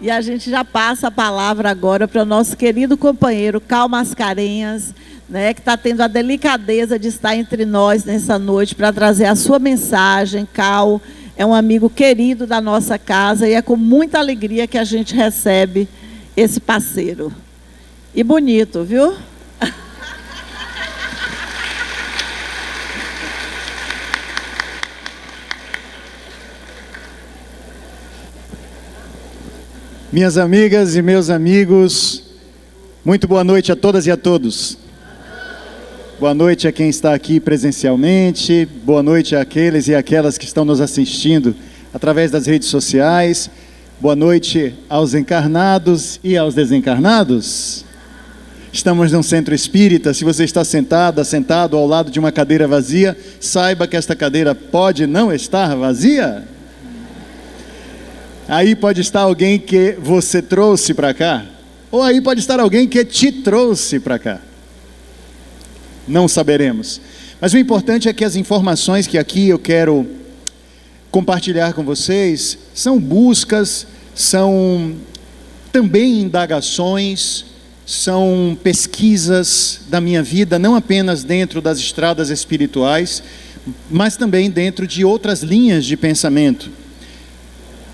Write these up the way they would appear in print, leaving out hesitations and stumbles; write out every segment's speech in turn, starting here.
E a gente já passa a palavra agora para o nosso querido companheiro Cal Mascarenhas, né, que está tendo a delicadeza de estar entre nós nessa noite para trazer a sua mensagem. Cal é um amigo querido da nossa casa e é com muita alegria que a gente recebe esse parceiro. E bonito, viu? Minhas amigas e meus amigos, muito boa noite a todas e a todos. Boa noite a quem está aqui presencialmente, boa noite àqueles e aquelas que estão nos assistindo através das redes sociais, boa noite aos encarnados e aos desencarnados. Estamos num centro espírita. Se você está sentado ao lado de uma cadeira vazia, saiba que esta cadeira pode não estar vazia. Aí pode estar alguém que você trouxe para cá, ou aí pode estar alguém que te trouxe para cá. Não saberemos. Mas o importante é que as informações que aqui eu quero compartilhar com vocês são buscas, são também indagações, são pesquisas da minha vida, não apenas dentro das estradas espirituais, mas também dentro de outras linhas de pensamento.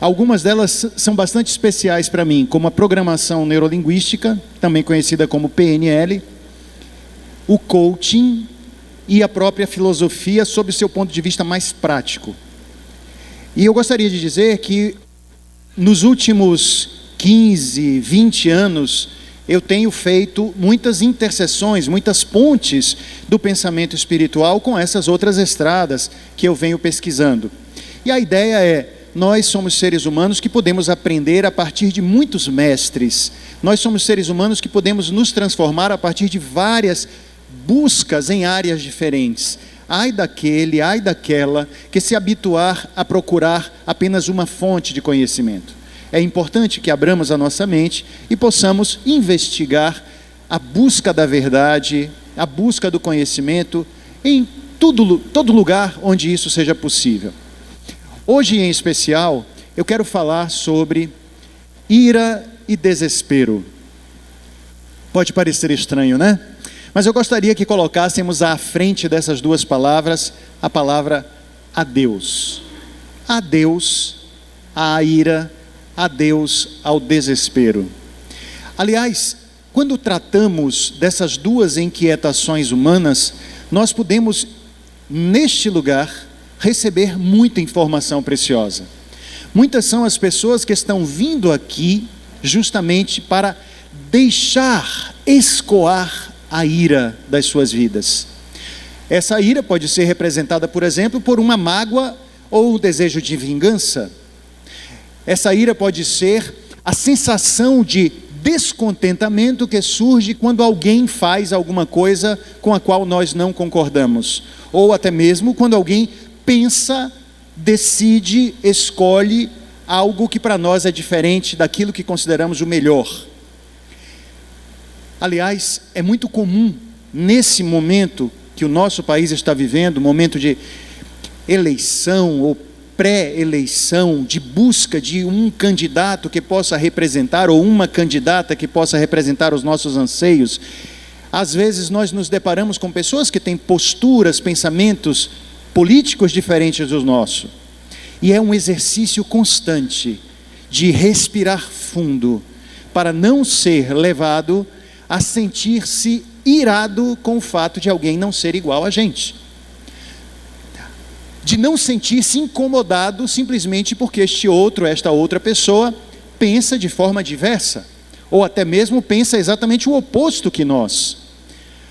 Algumas delas são bastante especiais para mim, como a programação neurolinguística, também conhecida como PNL, o coaching e a própria filosofia sob o seu ponto de vista mais prático. E eu gostaria de dizer que nos últimos 15, 20 anos, eu tenho feito muitas interseções, muitas pontes do pensamento espiritual com essas outras estradas que eu venho pesquisando. E a ideia é: nós somos seres humanos que podemos aprender a partir de muitos mestres. Nós somos seres humanos que podemos nos transformar a partir de várias buscas em áreas diferentes. Ai daquele, ai daquela que se habituar a procurar apenas uma fonte de conhecimento. É importante que abramos a nossa mente e possamos investigar a busca da verdade, a busca do conhecimento em todo lugar onde isso seja possível. Hoje, em especial, eu quero falar sobre ira e desespero. Pode parecer estranho, né? Mas eu gostaria que colocássemos à frente dessas duas palavras a palavra adeus. Adeus à ira, adeus ao desespero. Aliás, quando tratamos dessas duas inquietações humanas, nós podemos, neste lugar, receber muita informação preciosa. Muitas são as pessoas que estão vindo aqui justamente para deixar escoar a ira das suas vidas. Essa ira pode ser representada, por exemplo, por uma mágoa ou o desejo de vingança. Essa ira pode ser a sensação de descontentamento que surge quando alguém faz alguma coisa com a qual nós não concordamos, ou até mesmo quando alguém pensa, decide, escolhe algo que para nós é diferente daquilo que consideramos o melhor. Aliás, é muito comum nesse momento que o nosso país está vivendo, momento de eleição ou pré-eleição, de busca de um candidato que possa representar, ou uma candidata que possa representar os nossos anseios. Às vezes nós nos deparamos com pessoas que têm posturas, pensamentos políticos diferentes do nosso, e é um exercício constante de respirar fundo, para não ser levado a sentir-se irado com o fato de alguém não ser igual a gente, de não sentir-se incomodado simplesmente porque esta outra pessoa pensa de forma diversa, ou até mesmo pensa exatamente o oposto que nós.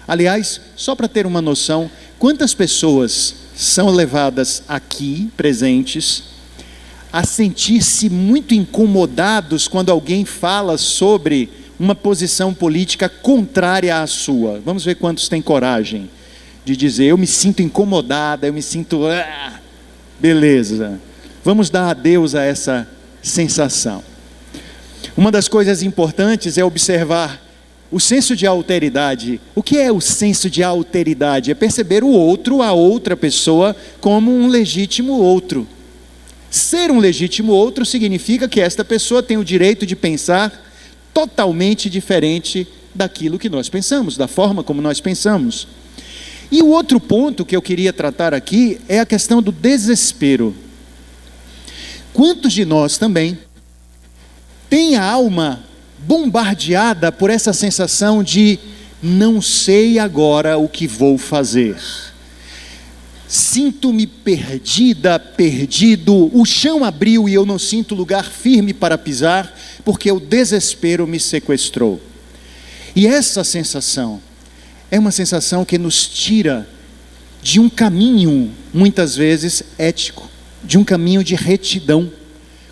Aliás, só para ter uma noção, quantas pessoas são levadas aqui, presentes, a sentir-se muito incomodados quando alguém fala sobre uma posição política contrária à sua. Vamos ver quantos têm coragem de dizer: eu me sinto incomodada, eu me sinto... Beleza, vamos dar adeus a essa sensação. Uma das coisas importantes é observar o senso de alteridade. O que é o senso de alteridade? É perceber o outro, a outra pessoa, como um legítimo outro. Ser um legítimo outro significa que esta pessoa tem o direito de pensar totalmente diferente daquilo que nós pensamos, da forma como nós pensamos. E o outro ponto que eu queria tratar aqui é a questão do desespero. Quantos de nós também têm a alma bombardeada por essa sensação de não sei agora o que vou fazer? Sinto-me perdida, perdido, o chão abriu e eu não sinto lugar firme para pisar, porque o desespero me sequestrou. E essa sensação é uma sensação que nos tira de um caminho, muitas vezes, ético, de um caminho de retidão.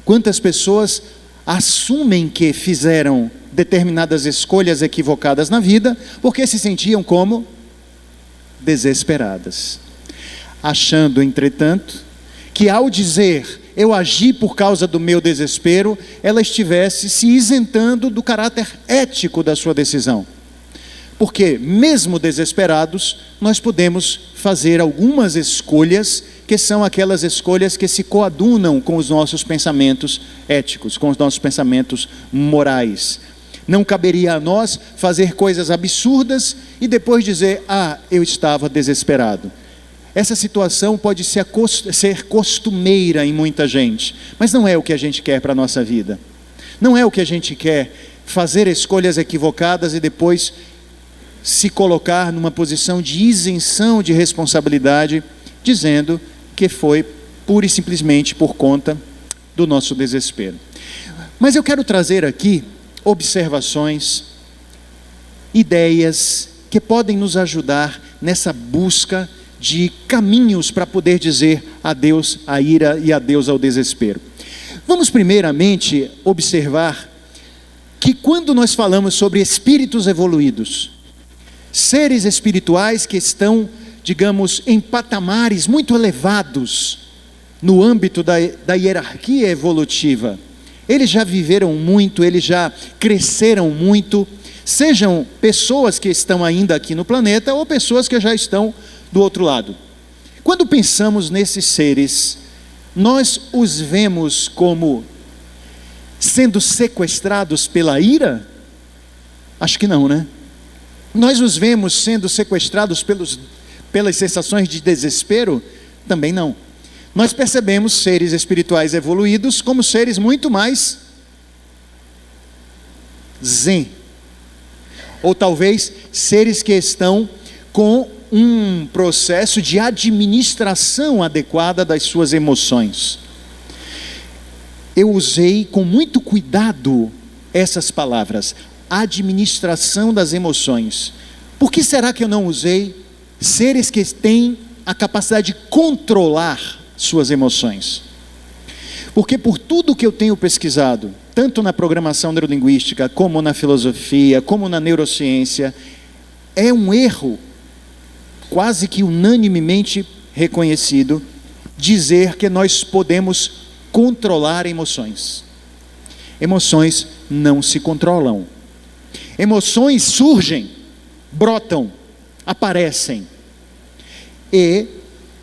Quantas pessoas assumem que fizeram determinadas escolhas equivocadas na vida, porque se sentiam como desesperadas. Achando, entretanto, que ao dizer, eu agi por causa do meu desespero, ela estivesse se isentando do caráter ético da sua decisão. Porque, mesmo desesperados, nós podemos fazer algumas escolhas, que são aquelas escolhas que se coadunam com os nossos pensamentos éticos, com os nossos pensamentos morais. Não caberia a nós fazer coisas absurdas e depois dizer, eu estava desesperado. Essa situação pode ser costumeira em muita gente, mas não é o que a gente quer para a nossa vida. Não é o que a gente quer, fazer escolhas equivocadas e depois se colocar numa posição de isenção de responsabilidade, dizendo que foi pura e simplesmente por conta do nosso desespero. Mas eu quero trazer aqui observações, ideias que podem nos ajudar nessa busca de caminhos para poder dizer adeus à ira e adeus ao desespero. Vamos primeiramente observar que quando nós falamos sobre espíritos evoluídos, seres espirituais que estão, digamos, em patamares muito elevados no âmbito da hierarquia evolutiva, eles já viveram muito, eles já cresceram muito, sejam pessoas que estão ainda aqui no planeta ou pessoas que já estão do outro lado. Quando pensamos nesses seres, nós os vemos como sendo sequestrados pela ira? Acho que não, né? Nós os vemos sendo sequestrados pelas sensações de desespero? Também não. Nós percebemos seres espirituais evoluídos como seres muito mais zen. Ou talvez seres que estão com um processo de administração adequada das suas emoções. Eu usei com muito cuidado essas palavras, administração das emoções. Por que será que eu não usei seres que têm a capacidade de controlar suas emoções? Porque por tudo que eu tenho pesquisado, tanto na programação neurolinguística, como na filosofia, como na neurociência, é um erro quase que unanimemente reconhecido dizer que nós podemos controlar emoções. Emoções não se controlam. Emoções surgem, brotam, aparecem. E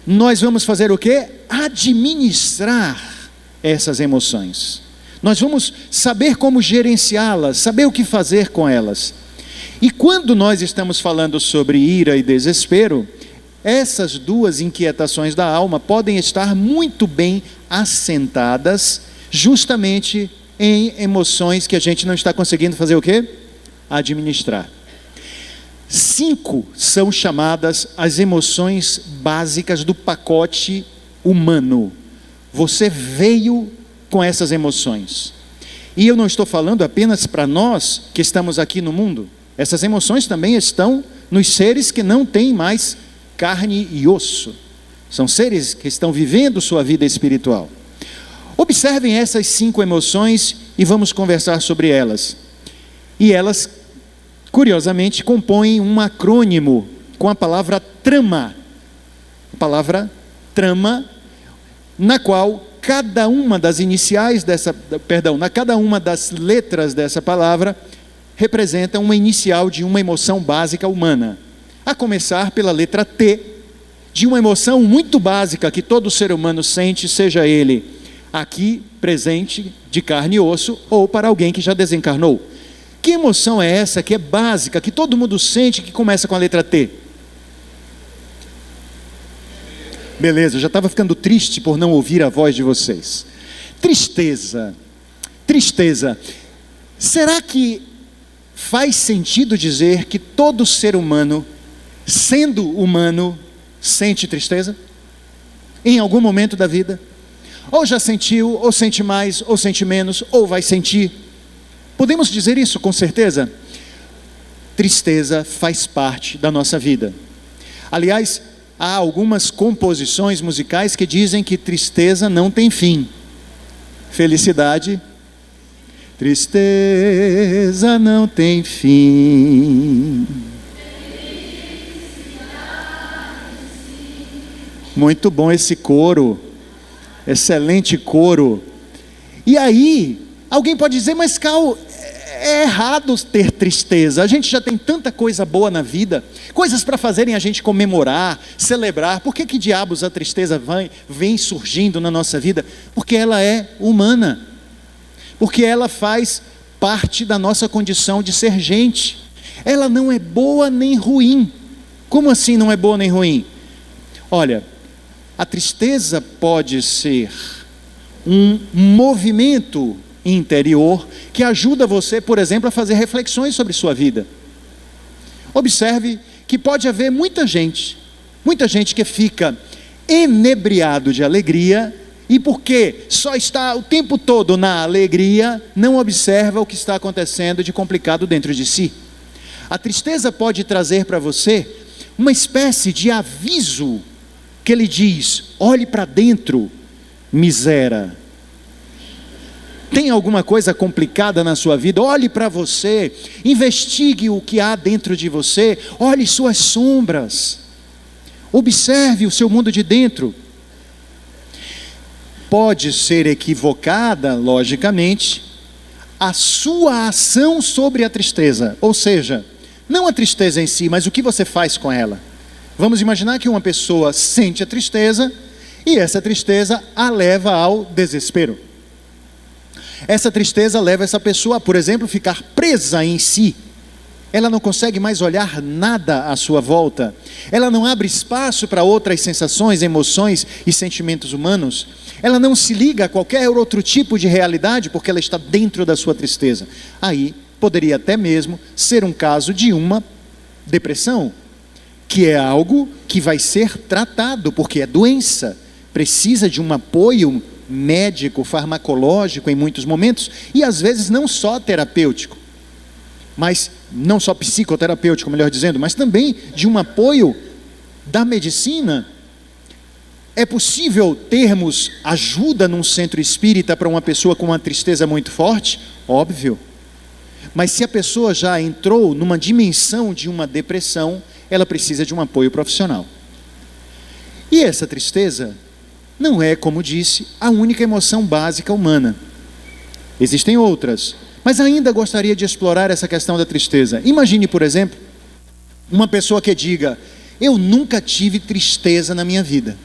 nós vamos fazer o quê? Administrar essas emoções. Nós vamos saber como gerenciá-las, saber o que fazer com elas. E quando nós estamos falando sobre ira e desespero, essas duas inquietações da alma podem estar muito bem assentadas justamente em emoções que a gente não está conseguindo fazer o quê? Administrar. 5 são chamadas as emoções básicas do pacote humano. Você veio com essas emoções. E eu não estou falando apenas para nós que estamos aqui no mundo. Essas emoções também estão nos seres que não têm mais carne e osso. São seres que estão vivendo sua vida espiritual. Observem essas 5 emoções e vamos conversar sobre elas. E elas, curiosamente, compõem um acrônimo com a palavra trama. A palavra trama, na qual cada uma das cada uma das letras dessa palavra representa uma inicial de uma emoção básica humana. A começar pela letra T, de uma emoção muito básica que todo ser humano sente, seja ele aqui presente, de carne e osso, ou para alguém que já desencarnou. Que emoção é essa que é básica, que todo mundo sente, que começa com a letra T? Beleza, eu já estava ficando triste por não ouvir a voz de vocês. Tristeza. Tristeza. Será que faz sentido dizer que todo ser humano, sendo humano, sente tristeza? Em algum momento da vida? Ou já sentiu, ou sente mais, ou sente menos, ou vai sentir? Podemos dizer isso com certeza? Tristeza faz parte da nossa vida. Aliás, há algumas composições musicais que dizem que tristeza não tem fim. Felicidade, tristeza não tem fim. Muito bom esse coro, excelente coro. E aí, alguém pode dizer, mas Cal, é errado ter tristeza, a gente já tem tanta coisa boa na vida, coisas para fazerem a gente comemorar, celebrar, por que diabos a tristeza vem surgindo na nossa vida? Porque ela é humana, porque ela faz parte da nossa condição de ser gente, ela não é boa nem ruim. Como assim não é boa nem ruim? Olha, a tristeza pode ser um movimento interior que ajuda você, por exemplo, a fazer reflexões sobre sua vida. Observe que pode haver muita gente que fica enebriado de alegria e porque só está o tempo todo na alegria, não observa o que está acontecendo de complicado dentro de si. A tristeza pode trazer para você uma espécie de aviso que ele diz: olhe para dentro, miséria. Tem alguma coisa complicada na sua vida? Olhe para você, investigue o que há dentro de você, olhe suas sombras, observe o seu mundo de dentro. Pode ser equivocada, logicamente, a sua ação sobre a tristeza, ou seja, não a tristeza em si, mas o que você faz com ela. Vamos imaginar que uma pessoa sente a tristeza e essa tristeza a leva ao desespero. Essa tristeza leva essa pessoa a, por exemplo, ficar presa em si. Ela não consegue mais olhar nada à sua volta. Ela não abre espaço para outras sensações, emoções e sentimentos humanos. Ela não se liga a qualquer outro tipo de realidade porque ela está dentro da sua tristeza. Aí poderia até mesmo ser um caso de uma depressão, que é algo que vai ser tratado, porque é doença, precisa de um apoio médico, farmacológico em muitos momentos, e às vezes não só terapêutico, mas não só psicoterapêutico, melhor dizendo, mas também de um apoio da medicina. É possível termos ajuda num centro espírita para uma pessoa com uma tristeza muito forte? Óbvio. Mas se a pessoa já entrou numa dimensão de uma depressão, ela precisa de um apoio profissional. E essa tristeza não é, como disse, a única emoção básica humana. Existem outras, mas ainda gostaria de explorar essa questão da tristeza. Imagine, por exemplo, uma pessoa que diga: eu nunca tive tristeza na minha vida.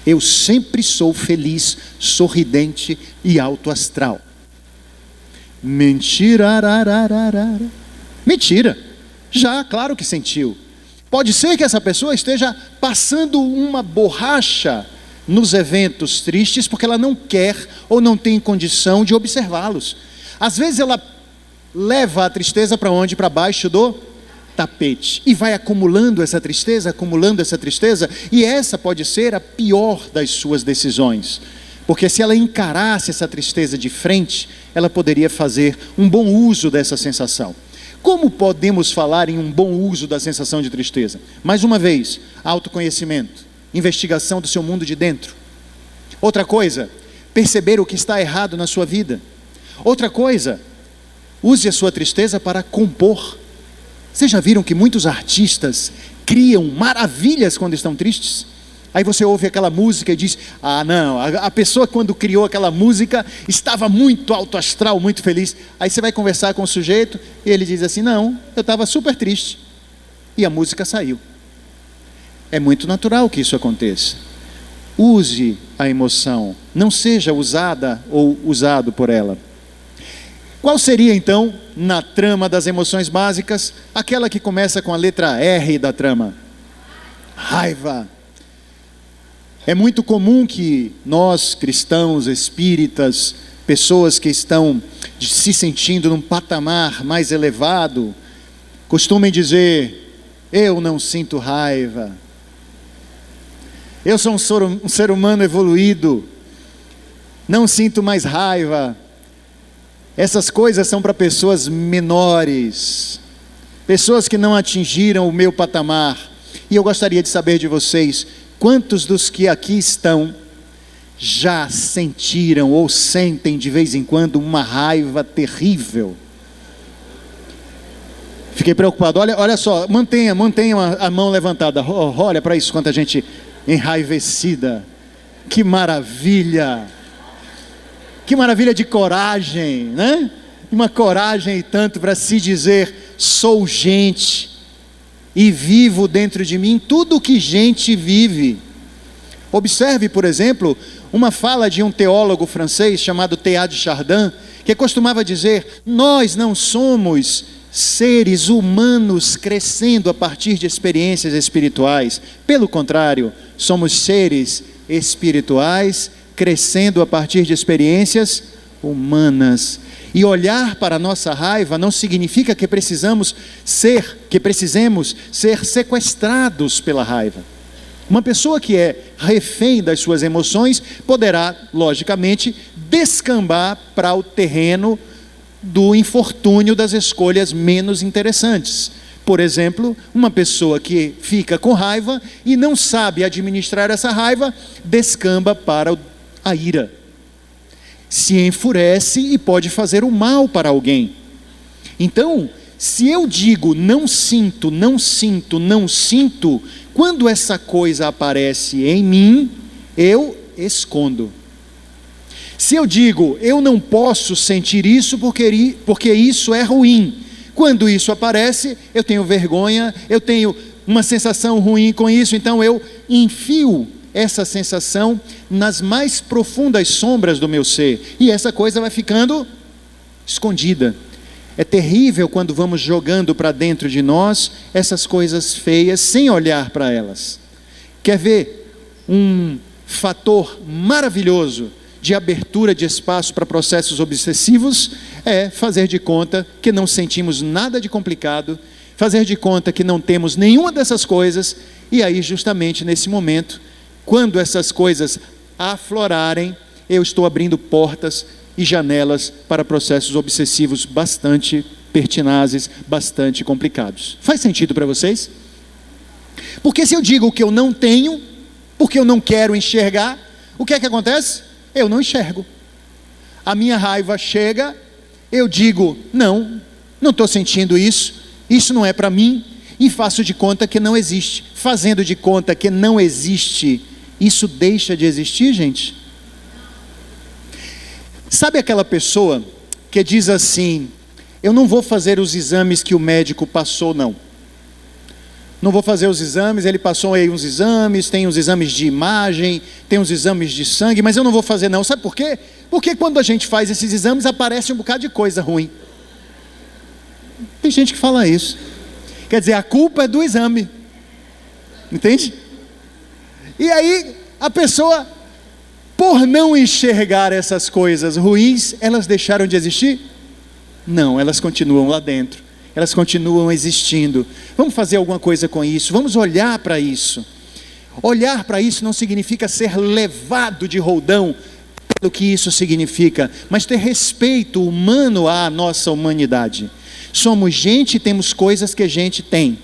Eu sempre sou feliz, sorridente e alto astral. Mentira. Mentira. Já, claro que sentiu. Pode ser que essa pessoa esteja passando uma borracha nos eventos tristes porque ela não quer ou não tem condição de observá-los. Às vezes ela leva a tristeza para onde? Para baixo do tapete e vai acumulando essa tristeza, e essa pode ser a pior das suas decisões, porque se ela encarasse essa tristeza de frente, ela poderia fazer um bom uso dessa sensação. Como podemos falar em um bom uso da sensação de tristeza? Mais uma vez, autoconhecimento, investigação do seu mundo de dentro. Outra coisa, perceber o que está errado na sua vida. Outra coisa, use a sua tristeza para compor. Vocês já viram que muitos artistas criam maravilhas quando estão tristes? Aí você ouve aquela música e diz: ah não, a pessoa quando criou aquela música estava muito alto astral, muito feliz. Aí você vai conversar com o sujeito e ele diz assim: não, eu estava super triste. E a música saiu. É muito natural que isso aconteça. use a emoção, não seja usada ou usado por ela. Qual seria então, na trama das emoções básicas, aquela que começa com a letra R da trama? Raiva. É muito comum que nós, cristãos, espíritas, pessoas que estão se sentindo num patamar mais elevado, costumem dizer: eu não sinto raiva, eu sou um ser humano evoluído, não sinto mais raiva. Essas coisas são para pessoas menores, pessoas que não atingiram o meu patamar. E eu gostaria de saber de vocês, quantos dos que aqui estão já sentiram ou sentem de vez em quando uma raiva terrível? Fiquei preocupado. Olha só, mantenha a mão levantada. Olha para isso, quanta gente enraivecida. Que maravilha! Que maravilha de coragem, né? Uma coragem e tanto para se dizer: sou gente e vivo dentro de mim tudo o que gente vive. Observe, por exemplo, uma fala de um teólogo francês chamado Teilhard de Chardin, que costumava dizer: nós não somos seres humanos crescendo a partir de experiências espirituais. Pelo contrário, somos seres espirituais crescendo a partir de experiências humanas. E olhar para a nossa raiva não significa que precisemos ser sequestrados pela raiva. Uma pessoa que é refém das suas emoções poderá, logicamente, descambar para o terreno do infortúnio das escolhas menos interessantes. Por exemplo, uma pessoa que fica com raiva e não sabe administrar essa raiva, descamba para a ira. Se enfurece e pode fazer o mal para alguém. Então, se eu digo não sinto, não sinto, não sinto, quando essa coisa aparece em mim, eu escondo. Se eu digo eu não posso sentir isso porque isso é ruim, quando isso aparece, eu tenho vergonha, eu tenho uma sensação ruim com isso, então eu enfio essa sensação nas mais profundas sombras do meu ser, e essa coisa vai ficando escondida. É terrível quando vamos jogando para dentro de nós essas coisas feias sem olhar para elas. Quer ver um fator maravilhoso de abertura de espaço para processos obsessivos? É fazer de conta que não sentimos nada de complicado, fazer de conta que não temos nenhuma dessas coisas, e aí justamente nesse momento, quando essas coisas aflorarem, eu estou abrindo portas e janelas para processos obsessivos bastante pertinazes, bastante complicados. Faz sentido para vocês? Porque se eu digo que eu não tenho, porque eu não quero enxergar, o que é que acontece? Eu não enxergo. A minha raiva chega, eu digo: não estou sentindo isso, isso não é para mim, e faço de conta que não existe. Fazendo de conta que não existe, isso deixa de existir, gente? Sabe aquela pessoa que diz assim: eu não vou fazer os exames que o médico passou, não vou fazer os exames, ele passou aí uns exames, tem uns exames de imagem, tem uns exames de sangue, mas eu não vou fazer não. Sabe por quê? Porque quando a gente faz esses exames, aparece um bocado de coisa ruim. Tem gente que fala isso. Quer dizer, a culpa é do exame. Entende? E aí, a pessoa, por não enxergar essas coisas ruins, elas deixaram de existir? Não, elas continuam lá dentro. Elas continuam existindo. Vamos fazer alguma coisa com isso, vamos olhar para isso. Olhar para isso não significa ser levado de roldão pelo que isso significa, mas ter respeito humano à nossa humanidade. Somos gente e temos coisas que a gente tem.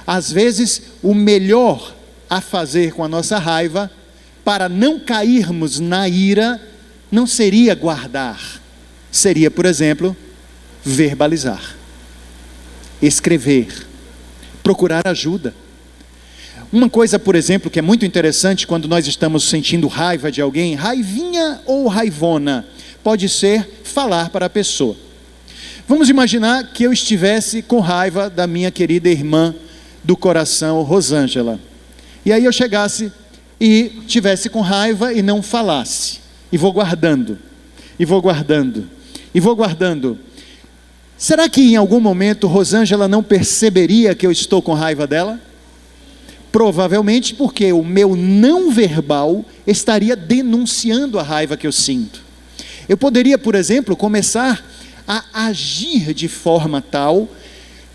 Às vezes, o melhor a fazer com a nossa raiva, para não cairmos na ira, não seria guardar, seria, por exemplo, verbalizar, escrever, procurar ajuda. Uma coisa, por exemplo, que é muito interessante quando nós estamos sentindo raiva de alguém, raivinha ou raivona, pode ser falar para a pessoa. Vamos imaginar que eu estivesse com raiva da minha querida irmã do coração, Rosângela. E aí eu chegasse e tivesse com raiva e não falasse. E vou guardando, e vou guardando, e vou guardando. Será que em algum momento Rosângela não perceberia que eu estou com raiva dela? Provavelmente porque o meu não verbal estaria denunciando a raiva que eu sinto. Eu poderia, por exemplo, começar a agir de forma tal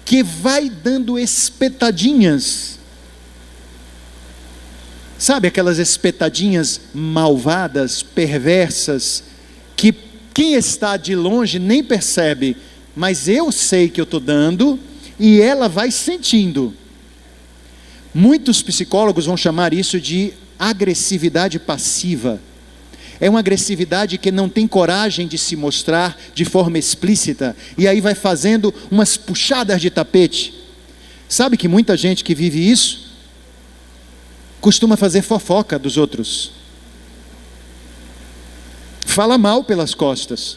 que vai dando espetadinhas. Sabe aquelas espetadinhas malvadas, perversas, que quem está de longe nem percebe, mas eu sei que eu estou dando e ela vai sentindo. Muitos psicólogos vão chamar isso de agressividade passiva. É uma agressividade que não tem coragem de se mostrar de forma explícita, e aí vai fazendo umas puxadas de tapete. Sabe que muita gente que vive isso costuma fazer fofoca dos outros, fala mal pelas costas.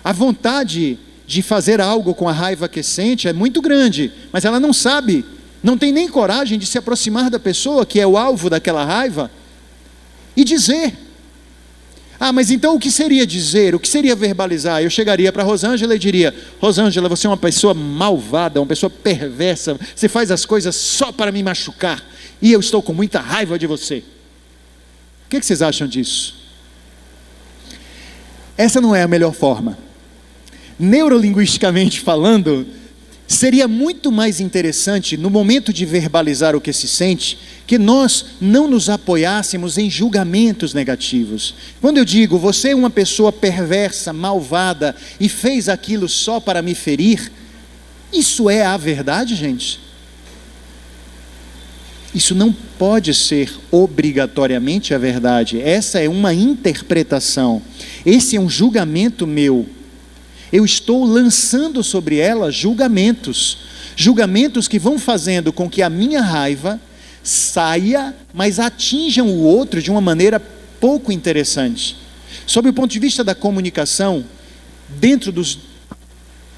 A vontade de fazer algo com a raiva que sente é muito grande, mas ela não sabe, não tem nem coragem de se aproximar da pessoa que é o alvo daquela raiva e dizer. Mas então o que seria dizer? O que seria verbalizar? Eu chegaria para Rosângela e diria: Rosângela, você é uma pessoa malvada, uma pessoa perversa, você faz as coisas só para me machucar, e eu estou com muita raiva de você. O que vocês acham disso? Essa não é a melhor forma. Neurolinguisticamente falando, seria muito mais interessante, no momento de verbalizar o que se sente, que nós não nos apoiássemos em julgamentos negativos. Quando eu digo, você é uma pessoa perversa, malvada, e fez aquilo só para me ferir, isso é a verdade, gente? Isso não pode ser obrigatoriamente a verdade. Essa é uma interpretação. Esse é um julgamento meu. Eu estou lançando sobre ela julgamentos que vão fazendo com que a minha raiva saia, mas atinjam o outro de uma maneira pouco interessante. Sob o ponto de vista da comunicação, dentro dos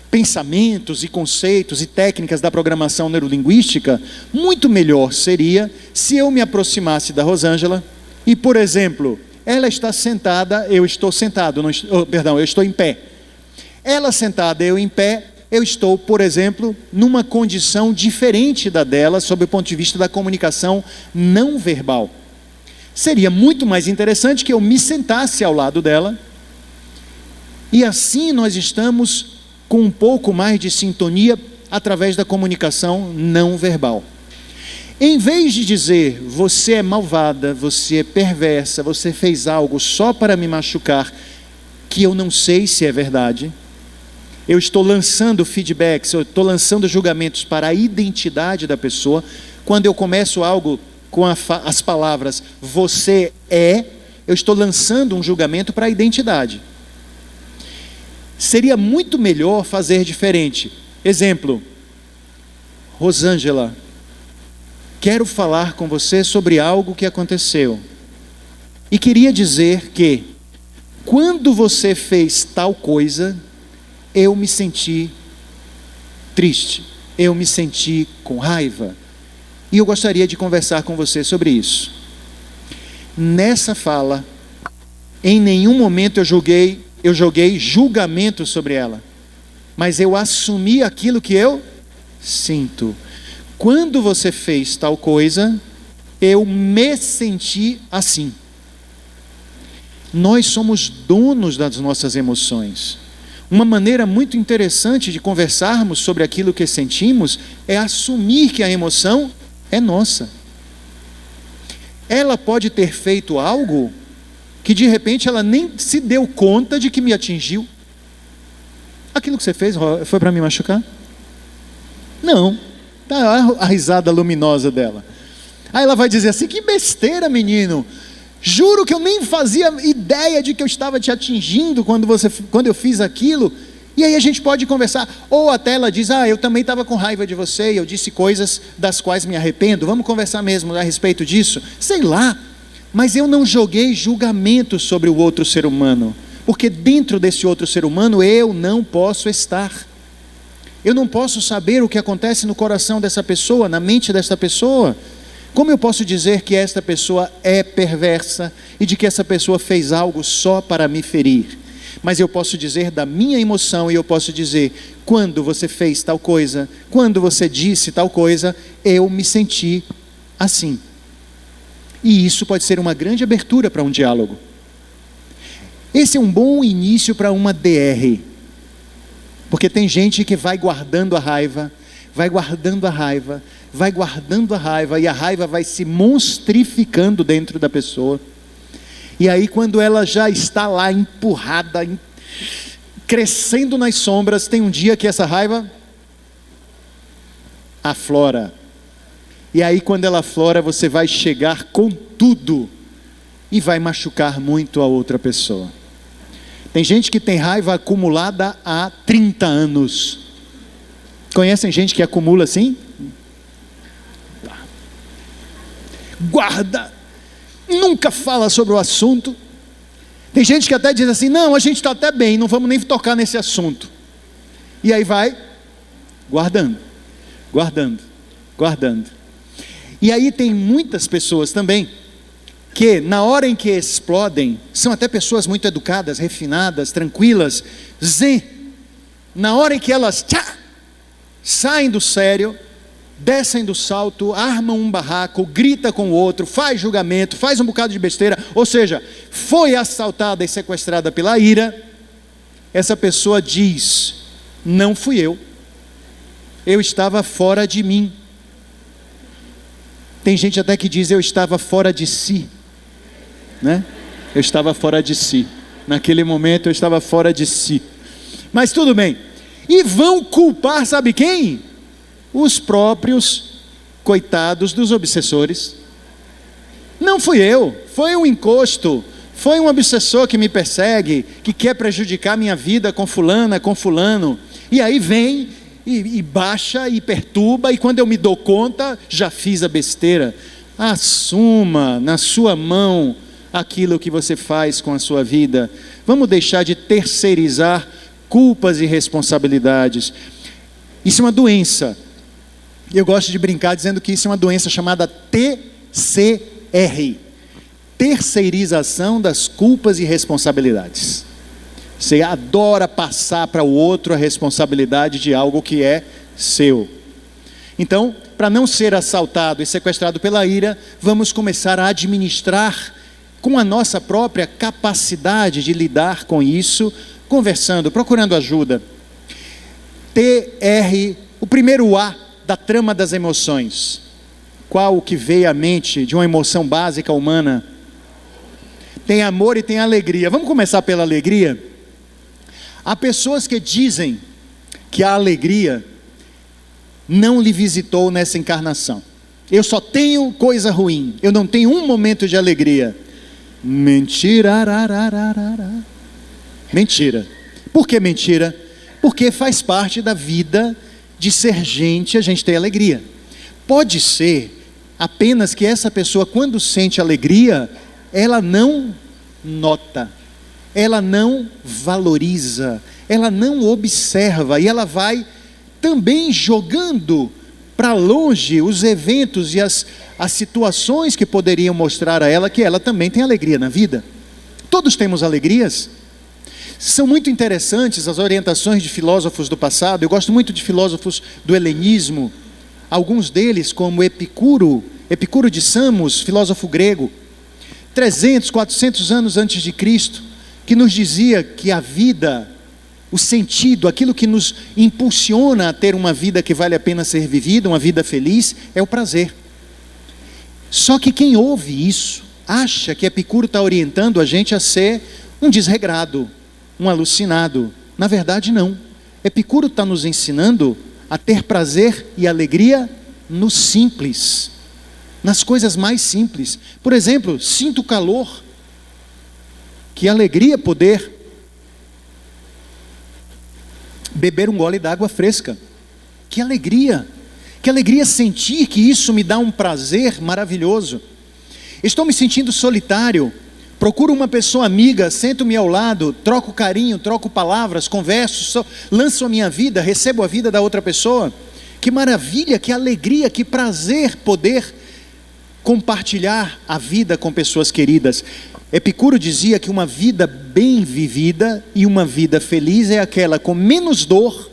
pensamentos e conceitos e técnicas da programação neurolinguística, muito melhor seria se eu me aproximasse da Rosângela e, por exemplo, ela está sentada, eu estou sentado, eu estou em pé. Ela sentada, eu em pé, eu estou, por exemplo, numa condição diferente da dela, sob o ponto de vista da comunicação não verbal. Seria muito mais interessante que eu me sentasse ao lado dela, e assim nós estamos com um pouco mais de sintonia através da comunicação não verbal. Em vez de dizer, você é malvada, você é perversa, você fez algo só para me machucar, que eu não sei se é verdade, eu estou lançando feedbacks, eu estou lançando julgamentos para a identidade da pessoa. Quando eu começo algo com as palavras, você é, eu estou lançando um julgamento para a identidade. Seria muito melhor fazer diferente. Exemplo, Rosângela, quero falar com você sobre algo que aconteceu. E queria dizer que, quando você fez tal coisa, eu me senti triste, eu me senti com raiva, e eu gostaria de conversar com você sobre isso. Nessa fala, em nenhum momento eu joguei julgamento sobre ela, mas eu assumi aquilo que eu sinto. Quando você fez tal coisa, eu me senti assim. Nós somos donos das nossas emoções. Uma maneira muito interessante de conversarmos sobre aquilo que sentimos é assumir que a emoção é nossa. Ela pode ter feito algo que de repente ela nem se deu conta de que me atingiu. Aquilo que você fez foi para me machucar? Não. Tá a risada luminosa dela. Aí ela vai dizer assim: que besteira, menino. Juro que eu nem fazia ideia de que eu estava te atingindo quando eu fiz aquilo. E aí a gente pode conversar. Ou até ela diz: eu também estava com raiva de você e eu disse coisas das quais me arrependo. Vamos conversar mesmo a respeito disso? Sei lá. Mas eu não joguei julgamento sobre o outro ser humano, porque dentro desse outro ser humano eu não posso estar. Eu não posso saber o que acontece no coração dessa pessoa, na mente dessa pessoa. Como eu posso dizer que esta pessoa é perversa e de que essa pessoa fez algo só para me ferir? Mas eu posso dizer da minha emoção e eu posso dizer, quando você fez tal coisa, quando você disse tal coisa, eu me senti assim. E isso pode ser uma grande abertura para um diálogo. Esse é um bom início para uma DR. Porque tem gente que vai guardando a raiva, vai guardando a raiva, vai guardando a raiva, e a raiva vai se monstrificando dentro da pessoa. E aí quando ela já está lá empurrada, crescendo nas sombras, tem um dia que essa raiva aflora. E aí quando ela aflora, você vai chegar com tudo e vai machucar muito a outra pessoa. Tem gente que tem raiva acumulada há 30 anos. Conhecem gente que acumula assim? Guarda, nunca fala sobre o assunto. Tem gente que até diz assim, não, a gente está até bem, não vamos nem tocar nesse assunto. E aí vai guardando, guardando, guardando. E aí tem muitas pessoas também, que na hora em que explodem, são até pessoas muito educadas, refinadas, tranquilas, zen. Na hora em que elas saem do sério, descem do salto, armam um barraco, grita com o outro, faz julgamento, faz um bocado de besteira, ou seja, foi assaltada e sequestrada pela ira, essa pessoa diz, não fui eu estava fora de mim. Tem gente até que diz, eu estava fora de si, né? Eu estava fora de si, naquele momento eu estava fora de si, mas tudo bem, e vão culpar, sabe quem? Os próprios coitados dos obsessores. Não fui eu, foi um encosto, foi um obsessor que me persegue, que quer prejudicar minha vida com fulana, com fulano, e aí vem e baixa e perturba, e quando eu me dou conta, já fiz a besteira. Assuma na sua mão aquilo que você faz com a sua vida. Vamos deixar de terceirizar culpas e responsabilidades. Isso é uma doença. Eu gosto de brincar dizendo que isso é uma doença chamada TCR, terceirização das culpas e responsabilidades. Você adora passar para o outro a responsabilidade de algo que é seu. Então, para não ser assaltado e sequestrado pela ira, vamos começar a administrar com a nossa própria capacidade de lidar com isso, conversando, procurando ajuda. TR, o primeiro A da trama das emoções. Qual o que veio à mente de uma emoção básica humana? Tem amor e tem alegria. Vamos começar pela alegria? Há pessoas que dizem que a alegria não lhe visitou nessa encarnação. Eu só tenho coisa ruim, eu não tenho um momento de alegria. Mentira. Mentira. Por que mentira? Porque faz parte da vida de ser gente, a gente tem alegria. Pode ser apenas que essa pessoa, quando sente alegria, ela não nota, ela não valoriza, ela não observa, e ela vai também jogando para longe os eventos e as situações que poderiam mostrar a ela que ela também tem alegria na vida. Todos temos alegrias. São muito interessantes as orientações de filósofos do passado. Eu gosto muito de filósofos do helenismo, alguns deles como Epicuro de Samos, filósofo grego, 300, 400 anos antes de Cristo, que nos dizia que a vida, o sentido, aquilo que nos impulsiona a ter uma vida que vale a pena ser vivida, uma vida feliz, é o prazer. Só que quem ouve isso, acha que Epicuro está orientando a gente a ser um desregrado, um alucinado. Na verdade não, Epicuro está nos ensinando a ter prazer e alegria no simples, nas coisas mais simples. Por exemplo, sinto calor, que alegria poder beber um gole d'água fresca, que alegria sentir que isso me dá um prazer maravilhoso. Estou me sentindo solitário, procuro uma pessoa amiga, sento-me ao lado, troco carinho, troco palavras, converso, lanço a minha vida, recebo a vida da outra pessoa. Que maravilha, que alegria, que prazer poder compartilhar a vida com pessoas queridas. Epicuro dizia que uma vida bem vivida e uma vida feliz é aquela com menos dor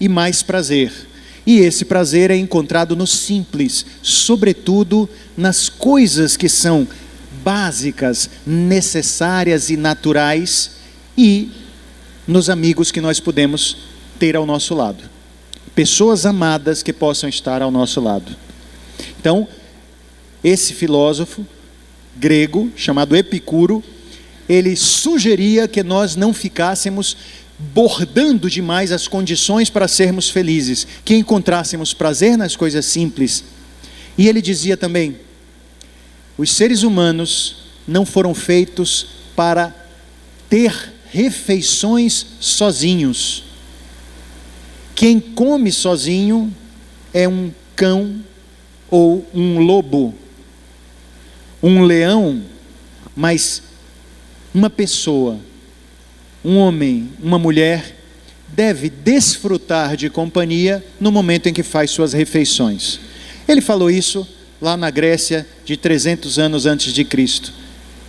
e mais prazer. E esse prazer é encontrado no simples, sobretudo nas coisas que são básicas, necessárias e naturais, e nos amigos que nós podemos ter ao nosso lado. Pessoas amadas que possam estar ao nosso lado. Então, esse filósofo grego, chamado Epicuro, ele sugeria que nós não ficássemos bordando demais as condições para sermos felizes, que encontrássemos prazer nas coisas simples. E ele dizia também: os seres humanos não foram feitos para ter refeições sozinhos. Quem come sozinho é um cão ou um lobo, um leão, mas uma pessoa, um homem, uma mulher, deve desfrutar de companhia no momento em que faz suas refeições. Ele falou isso lá na Grécia de 300 anos antes de Cristo.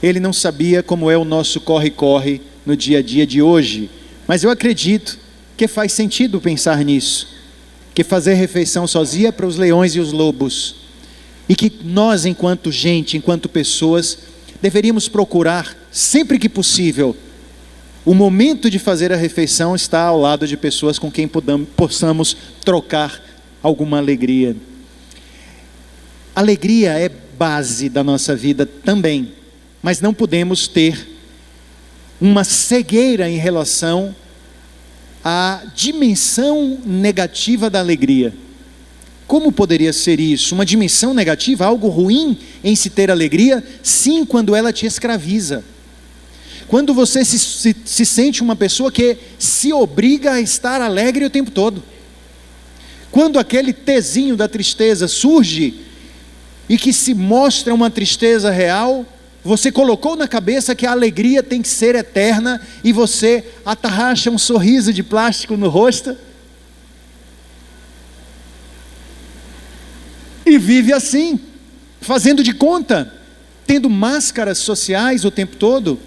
Ele não sabia como é o nosso corre-corre no dia a dia de hoje, mas eu acredito que faz sentido pensar nisso, que fazer refeição sozinha é para os leões e os lobos, e que nós, enquanto gente, enquanto pessoas, deveríamos procurar, sempre que possível, o momento de fazer a refeição estar ao lado de pessoas com quem possamos trocar alguma alegria. Alegria é base da nossa vida também, mas não podemos ter uma cegueira em relação à dimensão negativa da alegria. Como poderia ser isso? Uma dimensão negativa, algo ruim em se ter alegria? Sim, quando ela te escraviza. Quando você se sente uma pessoa que se obriga a estar alegre o tempo todo. Quando aquele tezinho da tristeza surge e que se mostra uma tristeza real, você colocou na cabeça que a alegria tem que ser eterna e você atarracha um sorriso de plástico no rosto e vive assim, fazendo de conta, tendo máscaras sociais o tempo todo.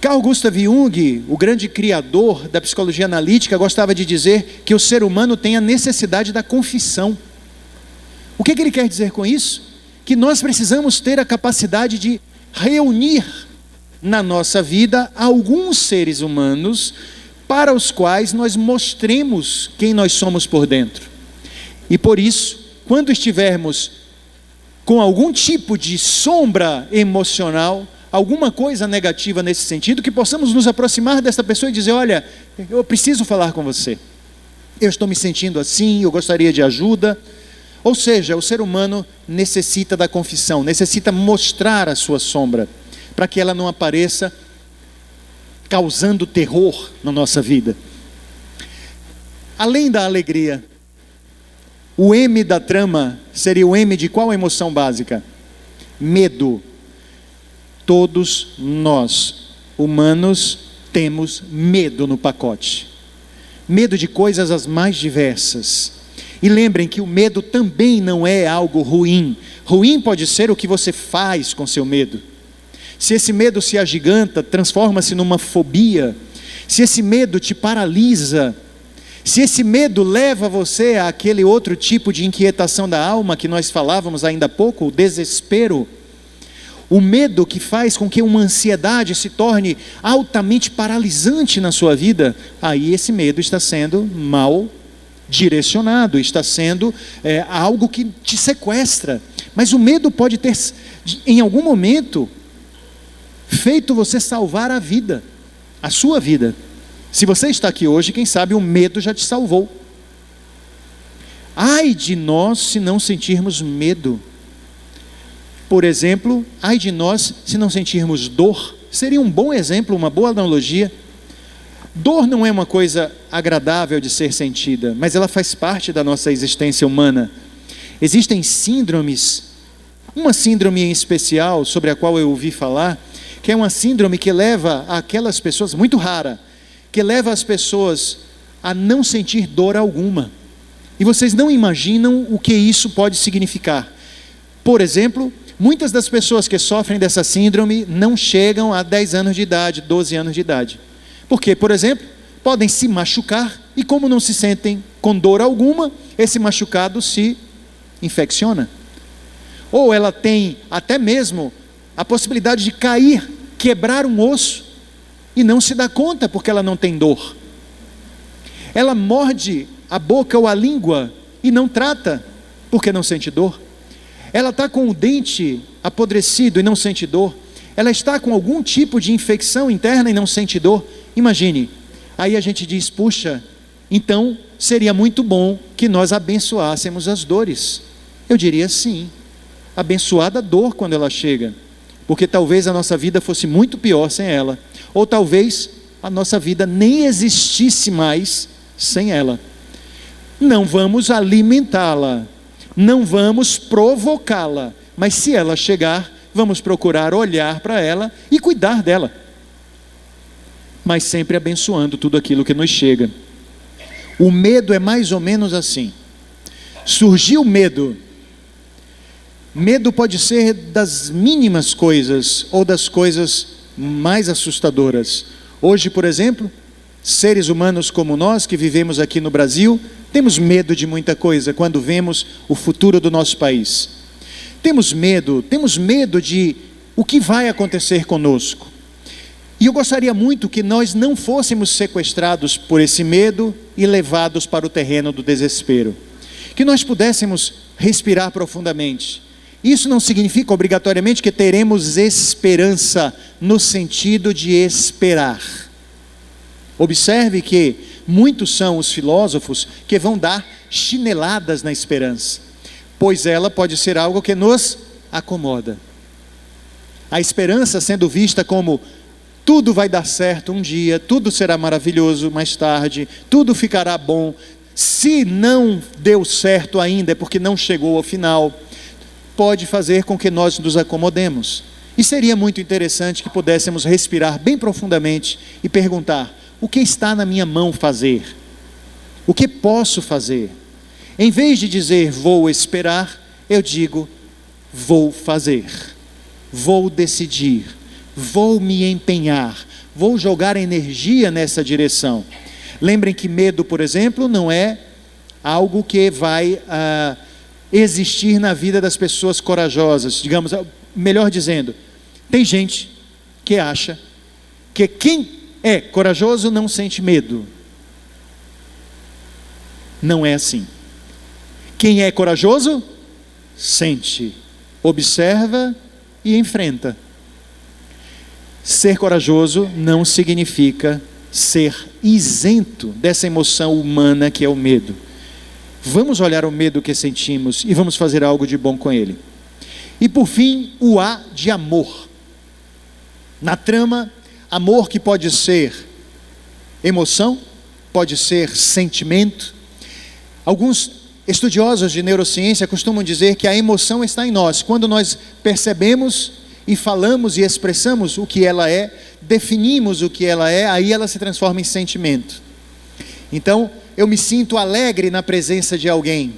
Carl Gustav Jung, o grande criador da psicologia analítica, gostava de dizer que o ser humano tem a necessidade da confissão. O que ele quer dizer com isso? Que nós precisamos ter a capacidade de reunir na nossa vida alguns seres humanos para os quais nós mostremos quem nós somos por dentro. E por isso, quando estivermos com algum tipo de sombra emocional, alguma coisa negativa nesse sentido, que possamos nos aproximar dessa pessoa e dizer: olha, eu preciso falar com você, eu estou me sentindo assim, eu gostaria de ajuda. Ou seja, o ser humano necessita da confissão, necessita mostrar a sua sombra, para que ela não apareça causando terror na nossa vida. Além da alegria, o M da trama seria o M de qual emoção básica? Medo. Todos nós, humanos, temos medo no pacote. Medo de coisas as mais diversas. E lembrem que o medo também não é algo ruim. Ruim pode ser o que você faz com seu medo. Se esse medo se agiganta, transforma-se numa fobia. Se esse medo te paralisa, se esse medo leva você àquele outro tipo de inquietação da alma que nós falávamos ainda há pouco, o desespero. O medo que faz com que uma ansiedade se torne altamente paralisante na sua vida, aí esse medo está sendo mal direcionado, está sendo algo que te sequestra. Mas o medo pode ter, em algum momento, feito você salvar a vida, a sua vida. Se você está aqui hoje, quem sabe o medo já te salvou. Ai de nós se não sentirmos medo. Por exemplo, ai de nós se não sentirmos dor. Seria um bom exemplo, uma boa analogia. Dor não é uma coisa agradável de ser sentida, mas ela faz parte da nossa existência humana. Existem síndromes, uma síndrome em especial sobre a qual eu ouvi falar, que é uma síndrome que leva aquelas pessoas, muito rara, que leva as pessoas a não sentir dor alguma. E vocês não imaginam o que isso pode significar. Por exemplo, muitas das pessoas que sofrem dessa síndrome não chegam a 10 anos de idade, 12 anos de idade. Porque, por exemplo, podem se machucar e, como não se sentem com dor alguma, esse machucado se infecciona. Ou ela tem até mesmo a possibilidade de cair, quebrar um osso e não se dá conta porque ela não tem dor. Ela morde a boca ou a língua e não trata porque não sente dor. Ela está com o dente apodrecido e não sente dor. Ela está com algum tipo de infecção interna e não sente dor. Imagine, aí a gente diz, puxa, então seria muito bom que nós abençoássemos as dores. Eu diria sim, abençoada a dor quando ela chega, porque talvez a nossa vida fosse muito pior sem ela, ou talvez a nossa vida nem existisse mais sem ela. Não vamos alimentá-la, não vamos provocá-la, mas se ela chegar, vamos procurar olhar para ela e cuidar dela, mas sempre abençoando tudo aquilo que nos chega. O medo é mais ou menos assim. Surgiu medo. Medo pode ser das mínimas coisas ou das coisas mais assustadoras. Hoje, por exemplo, seres humanos como nós que vivemos aqui no Brasil, temos medo de muita coisa quando vemos o futuro do nosso país. Temos medo de o que vai acontecer conosco. E eu gostaria muito que nós não fôssemos sequestrados por esse medo e levados para o terreno do desespero. Que nós pudéssemos respirar profundamente. Isso não significa obrigatoriamente que teremos esperança no sentido de esperar. Observe que muitos são os filósofos que vão dar chineladas na esperança, pois ela pode ser algo que nos acomoda. A esperança sendo vista como tudo vai dar certo um dia, tudo será maravilhoso mais tarde, tudo ficará bom. Se não deu certo ainda é porque não chegou ao final, pode fazer com que nós nos acomodemos. E seria muito interessante que pudéssemos respirar bem profundamente e perguntar: o que está na minha mão fazer? O que posso fazer? Em vez de dizer vou esperar, eu digo vou fazer, vou decidir, vou me empenhar, vou jogar energia nessa direção. Lembrem que medo, por exemplo, não é algo que vai existir na vida das pessoas corajosas. Digamos, melhor dizendo, tem gente que acha que quem é corajoso não sente medo. Não é assim. Quem é corajoso, sente, observa e enfrenta. Ser corajoso não significa ser isento dessa emoção humana que é o medo. Vamos olhar o medo que sentimos e vamos fazer algo de bom com ele. E por fim, o A de amor. Na trama, amor que pode ser emoção, pode ser sentimento. Alguns estudiosos de neurociência costumam dizer que a emoção está em nós. Quando nós percebemos e falamos e expressamos o que ela é, definimos o que ela é, aí ela se transforma em sentimento. Então, eu me sinto alegre na presença de alguém,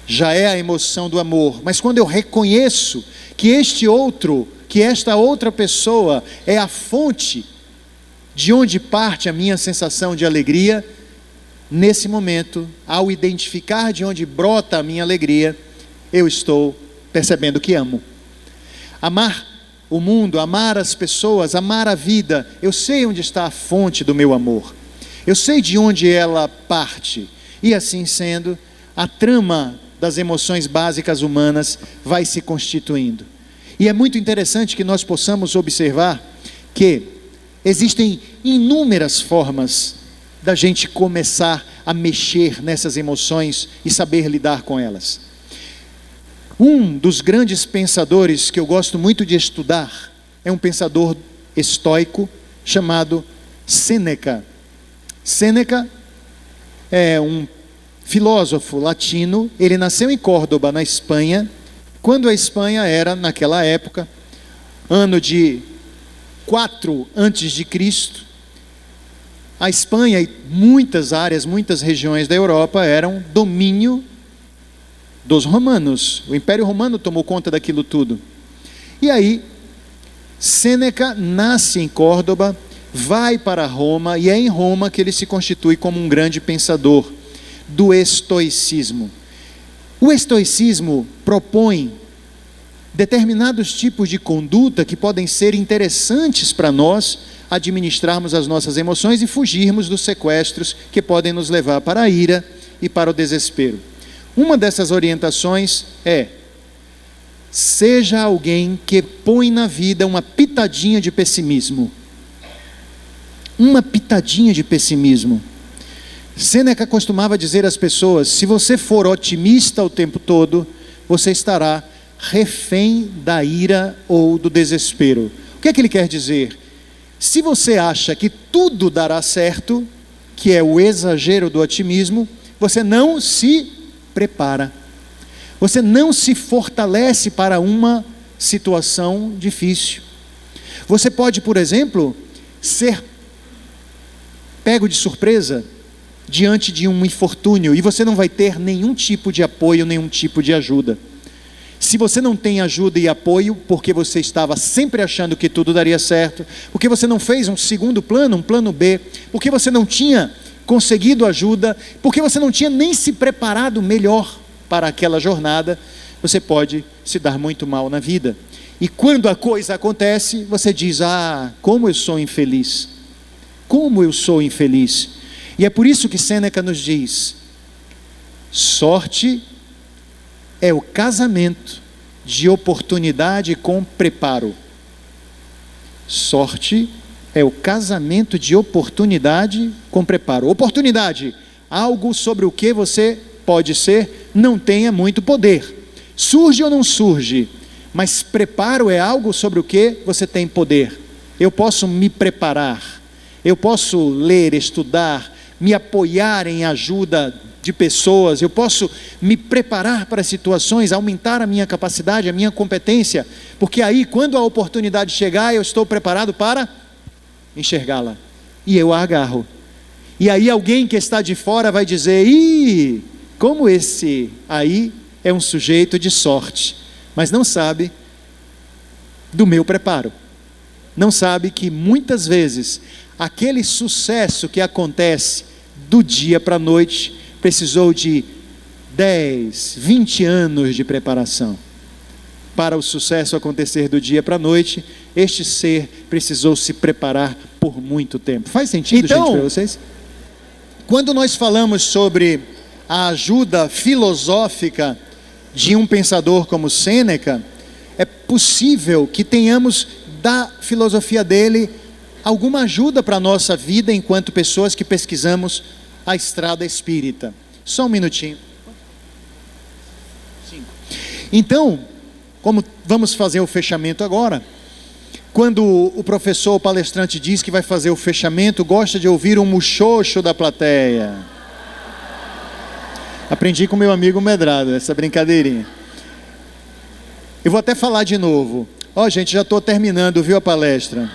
já é a emoção do amor. Mas quando eu reconheço que esta outra pessoa é a fonte de onde parte a minha sensação de alegria, nesse momento, ao identificar de onde brota a minha alegria, eu estou percebendo que amo. Amar o mundo, amar as pessoas, amar a vida, eu sei onde está a fonte do meu amor. Eu sei de onde ela parte. E assim sendo, a trama das emoções básicas humanas vai se constituindo. E é muito interessante que nós possamos observar que existem inúmeras formas da gente começar a mexer nessas emoções e saber lidar com elas. Um dos grandes pensadores que eu gosto muito de estudar é um pensador estoico chamado Sêneca. Sêneca é um filósofo latino. Ele nasceu em Córdoba, na Espanha, quando a Espanha era, naquela época, ano de 4 antes de Cristo. A Espanha e muitas áreas, muitas regiões da Europa eram domínio dos romanos. O Império Romano tomou conta daquilo tudo. E aí, Sêneca nasce em Córdoba, vai para Roma, e é em Roma que ele se constitui como um grande pensador do estoicismo. O estoicismo propõe determinados tipos de conduta que podem ser interessantes para nós administrarmos as nossas emoções e fugirmos dos sequestros que podem nos levar para a ira e para o desespero. Uma dessas orientações é: seja alguém que põe na vida uma pitadinha de pessimismo. Uma pitadinha de pessimismo. Sêneca costumava dizer às pessoas: se você for otimista o tempo todo, você estará refém da ira ou do desespero. O que é que ele quer dizer? Se você acha que tudo dará certo, que é o exagero do otimismo, você não se prepara. Você não se fortalece para uma situação difícil. Você pode, por exemplo, ser pego de surpresa diante de um infortúnio e você não vai ter nenhum tipo de apoio, nenhum tipo de ajuda. Se você não tem ajuda e apoio, porque você estava sempre achando que tudo daria certo, porque você não fez um segundo plano, um plano B, porque você não tinha conseguido ajuda, porque você não tinha nem se preparado melhor para aquela jornada, você pode se dar muito mal na vida. E quando a coisa acontece, você diz: ah, como eu sou infeliz. Como eu sou infeliz. E é por isso que Sêneca nos diz: sorte é o casamento de oportunidade com preparo. Sorte é o casamento de oportunidade com preparo. Oportunidade, algo sobre o que você pode ser, não tenha muito poder. Surge ou não surge, mas preparo é algo sobre o que você tem poder. Eu posso me preparar, eu posso ler, estudar, me apoiar em ajuda de pessoas, eu posso me preparar para situações, aumentar a minha capacidade, a minha competência, porque aí quando a oportunidade chegar, eu estou preparado para enxergá-la, e eu a agarro. E aí alguém que está de fora vai dizer: ih, como esse aí é um sujeito de sorte, mas não sabe do meu preparo, não sabe que muitas vezes aquele sucesso que acontece do dia para a noite precisou de 10, 20 anos de preparação. Para o sucesso acontecer do dia para a noite, este ser precisou se preparar por muito tempo. Faz sentido, gente, para vocês? Quando nós falamos sobre a ajuda filosófica de um pensador como Sêneca, é possível que tenhamos da filosofia dele alguma ajuda para a nossa vida enquanto pessoas que pesquisamos a estrada espírita. Só um minutinho. 5. Então, como vamos fazer o fechamento agora, quando o professor, o palestrante diz que vai fazer o fechamento, gosta de ouvir um muxoxo da plateia. Aprendi com meu amigo Medrado, essa brincadeirinha. Eu vou até falar de novo. Ó, gente, já estou terminando, viu, a palestra?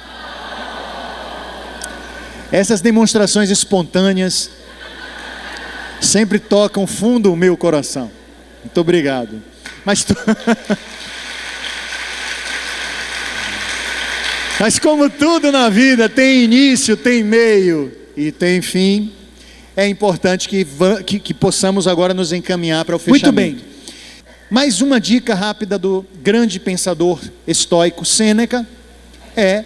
Essas demonstrações espontâneas sempre tocam fundo o meu coração. Muito obrigado. Mas como tudo na vida tem início, tem meio e tem fim, é importante que possamos agora nos encaminhar para o fechamento. Muito bem. Mais uma dica rápida do grande pensador estoico Sêneca é: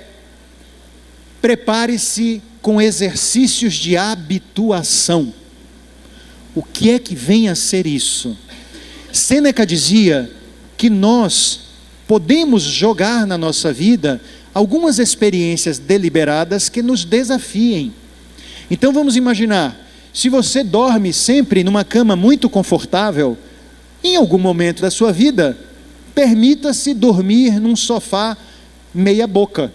prepare-se com exercícios de habituação. O que é que vem a ser isso? Sêneca dizia que nós podemos jogar na nossa vida algumas experiências deliberadas que nos desafiem. Então vamos imaginar, se você dorme sempre numa cama muito confortável, em algum momento da sua vida, permita-se dormir num sofá meia boca.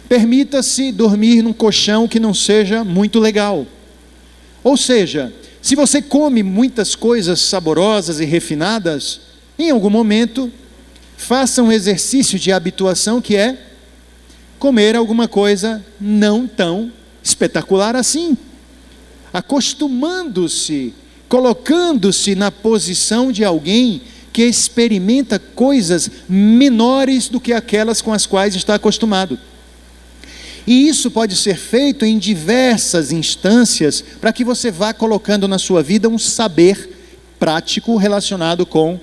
Permita-se dormir num colchão que não seja muito legal. Ou seja, se você come muitas coisas saborosas e refinadas, em algum momento, faça um exercício de habituação que é comer alguma coisa não tão espetacular assim. Acostumando-se colocando-se na posição de alguém que experimenta coisas menores do que aquelas com as quais está acostumado. E isso pode ser feito em diversas instâncias, para que você vá colocando na sua vida um saber prático relacionado com: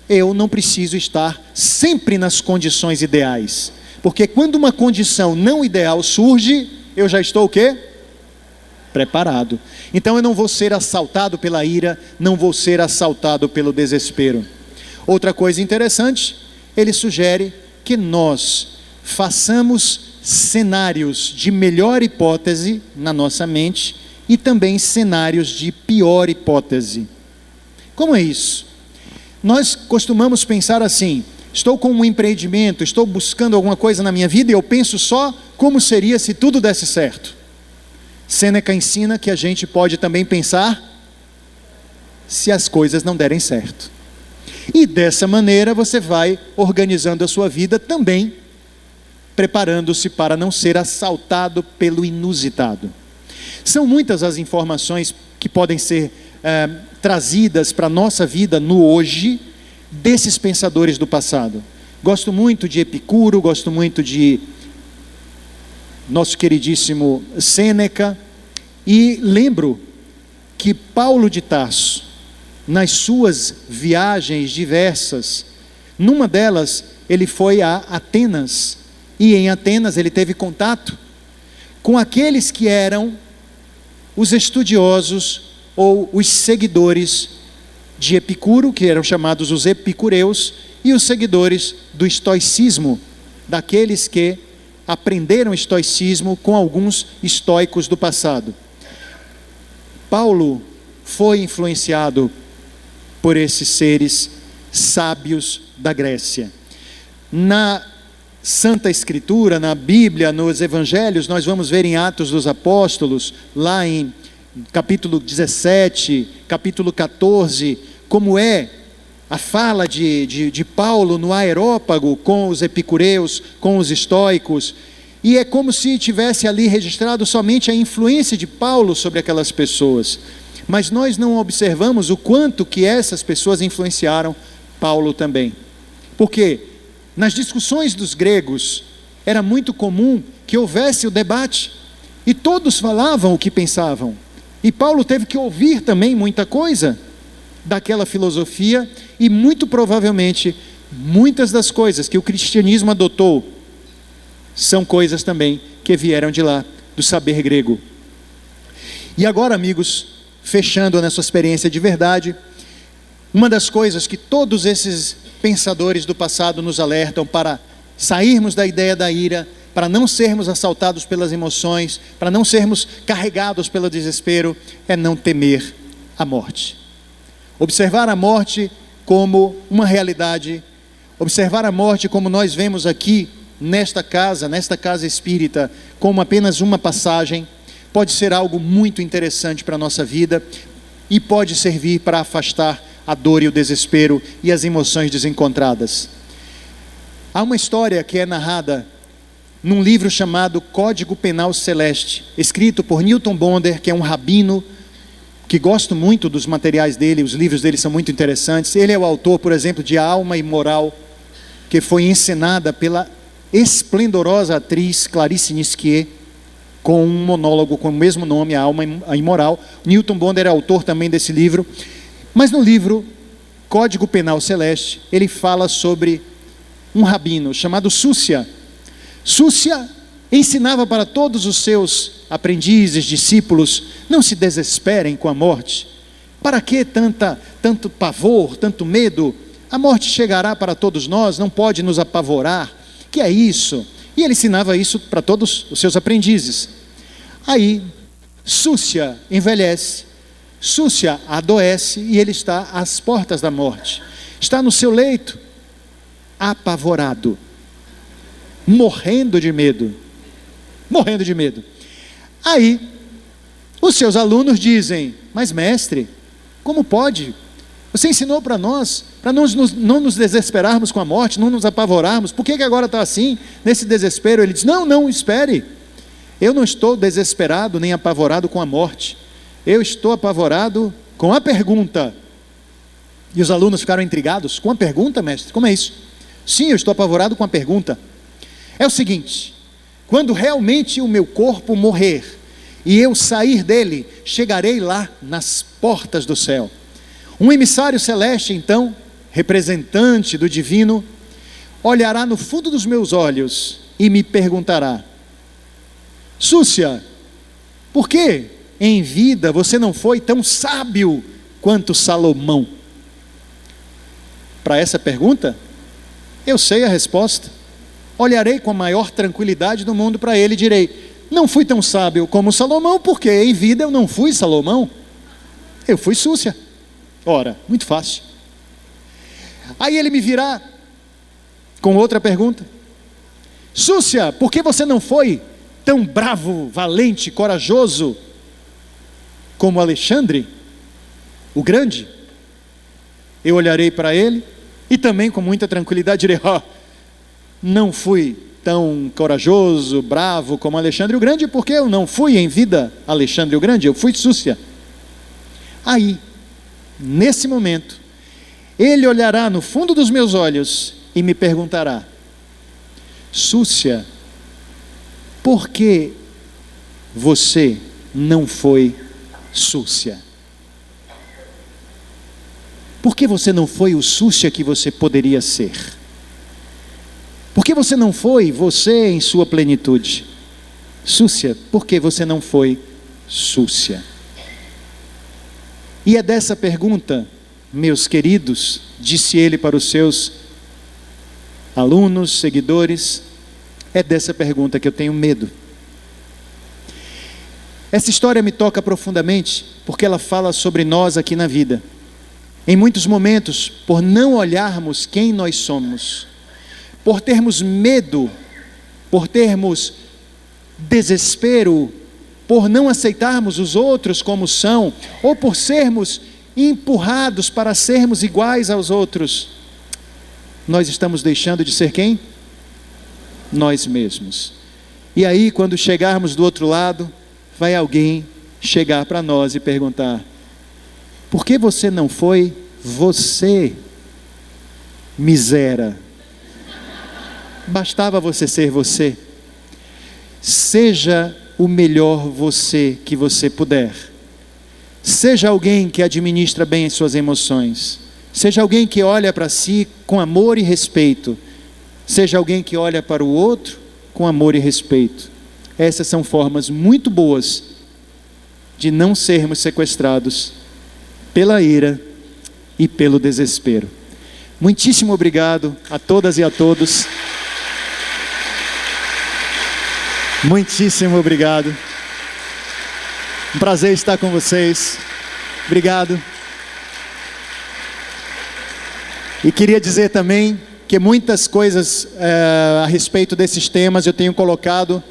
eu não preciso estar sempre nas condições ideais, porque quando uma condição não ideal surge, eu já estou o quê? Preparado. Então eu não vou ser assaltado pela ira, não vou ser assaltado pelo desespero. Outra coisa interessante, ele sugere que nós façamos cenários de melhor hipótese na nossa mente e também cenários de pior hipótese. Como é isso? Nós costumamos pensar assim: estou com um empreendimento, estou buscando alguma coisa na minha vida e eu penso só como seria se tudo desse certo. Sêneca ensina que a gente pode também pensar se as coisas não derem certo. E dessa maneira você vai organizando a sua vida também, preparando-se para não ser assaltado pelo inusitado. São muitas as informações que podem ser trazidas para a nossa vida no hoje, desses pensadores do passado. Gosto muito de Epicuro, gosto muito de nosso queridíssimo Sêneca, e lembro que Paulo de Tarso, nas suas viagens diversas, numa delas ele foi a Atenas, e em Atenas ele teve contato com aqueles que eram os estudiosos ou os seguidores de Epicuro, que eram chamados os epicureus, e os seguidores do estoicismo, daqueles que aprenderam estoicismo com alguns estoicos do passado. Paulo foi influenciado por esses seres sábios da Grécia. Na Santa Escritura, na Bíblia, nos Evangelhos, nós vamos ver em Atos dos Apóstolos, lá em capítulo 17, capítulo 14, como é a fala de Paulo no Areópago com os epicureus, com os estoicos, e é como se tivesse ali registrado somente a influência de Paulo sobre aquelas pessoas, mas nós não observamos o quanto que essas pessoas influenciaram Paulo também, porque nas discussões dos gregos era muito comum que houvesse o debate, e todos falavam o que pensavam, e Paulo teve que ouvir também muita coisa daquela filosofia, e muito provavelmente muitas das coisas que o cristianismo adotou são coisas também que vieram de lá, do saber grego. E agora, amigos, fechando nessa experiência de verdade, uma das coisas que todos esses pensadores do passado nos alertam para sairmos da ideia da ira, para não sermos assaltados pelas emoções, para não sermos carregados pelo desespero, é não temer a morte. Observar a morte como uma realidade, observar a morte como nós vemos aqui nesta casa espírita, como apenas uma passagem, pode ser algo muito interessante para a nossa vida e pode servir para afastar a dor e o desespero e as emoções desencontradas. Há uma história que é narrada num livro chamado Código Penal Celeste, escrito por Newton Bonder, que é um rabino que gosto muito dos materiais dele, os livros dele são muito interessantes. Ele é o autor, por exemplo, de A Alma Imoral, que foi encenada pela esplendorosa atriz Clarice Nisquier, com um monólogo com o mesmo nome, A Alma Imoral. Newton Bonder é autor também desse livro, mas no livro Código Penal Celeste, ele fala sobre um rabino chamado Súcia. Súcia ensinava para todos os seus aprendizes, discípulos: não se desesperem com a morte. Para que tanto pavor, tanto medo? A morte chegará para todos nós, não pode nos apavorar. Que é isso? E ele ensinava isso para todos os seus aprendizes. Aí, Súcia envelhece, Súcia adoece e ele está às portas da morte. Está no seu leito, apavorado, morrendo de medo. Morrendo de medo. Aí, os seus alunos dizem: mas mestre, como pode? Você ensinou para nós, para não nos desesperarmos com a morte, não nos apavorarmos. Por que agora está assim, nesse desespero? Ele diz: não, espere. Eu não estou desesperado nem apavorado com a morte. Eu estou apavorado com a pergunta. E os alunos ficaram intrigados. Com a pergunta, mestre? Como é isso? Sim, eu estou apavorado com a pergunta. É o seguinte: quando realmente o meu corpo morrer e eu sair dele, chegarei lá nas portas do céu. Um emissário celeste, então, representante do divino, olhará no fundo dos meus olhos e me perguntará: Súcia, por que em vida você não foi tão sábio quanto Salomão? Para essa pergunta, eu sei a resposta. Olharei com a maior tranquilidade do mundo para ele e direi: não fui tão sábio como Salomão, porque em vida eu não fui Salomão, eu fui Súcia. Ora, muito fácil. Aí ele me virá com outra pergunta: Súcia, por que você não foi tão bravo, valente, corajoso como Alexandre, o grande? Eu olharei para ele e também com muita tranquilidade direi: não fui tão corajoso, bravo como Alexandre o Grande, porque eu não fui em vida Alexandre o Grande, eu fui Súcia. Aí, nesse momento, ele olhará no fundo dos meus olhos e me perguntará: Súcia, por que você não foi Súcia? Por que você não foi o Súcia que você poderia ser? Por que você não foi você em sua plenitude? Súcia, por que você não foi Súcia? E é dessa pergunta, meus queridos, disse ele para os seus alunos, seguidores, é dessa pergunta que eu tenho medo. Essa história me toca profundamente, porque ela fala sobre nós aqui na vida. Em muitos momentos, por não olharmos quem nós somos, por termos medo, por termos desespero, por não aceitarmos os outros como são, ou por sermos empurrados para sermos iguais aos outros, nós estamos deixando de ser quem? Nós mesmos. E aí, quando chegarmos do outro lado, vai alguém chegar para nós e perguntar: por que você não foi você, miséria? Bastava você ser você. Seja o melhor você que você puder. Seja alguém que administra bem as suas emoções. Seja alguém que olha para si com amor e respeito. Seja alguém que olha para o outro com amor e respeito. Essas são formas muito boas de não sermos sequestrados pela ira e pelo desespero. Muitíssimo obrigado a todas e a todos. Muitíssimo obrigado. Um prazer estar com vocês. Obrigado. E queria dizer também que muitas coisas a respeito desses temas eu tenho colocado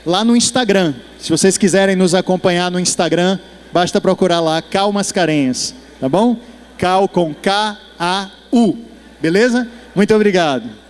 lá no Instagram. Se vocês quiserem nos acompanhar no Instagram, basta procurar lá Cal Mascarenhas, tá bom? Cal com K-A-U, beleza? Muito obrigado.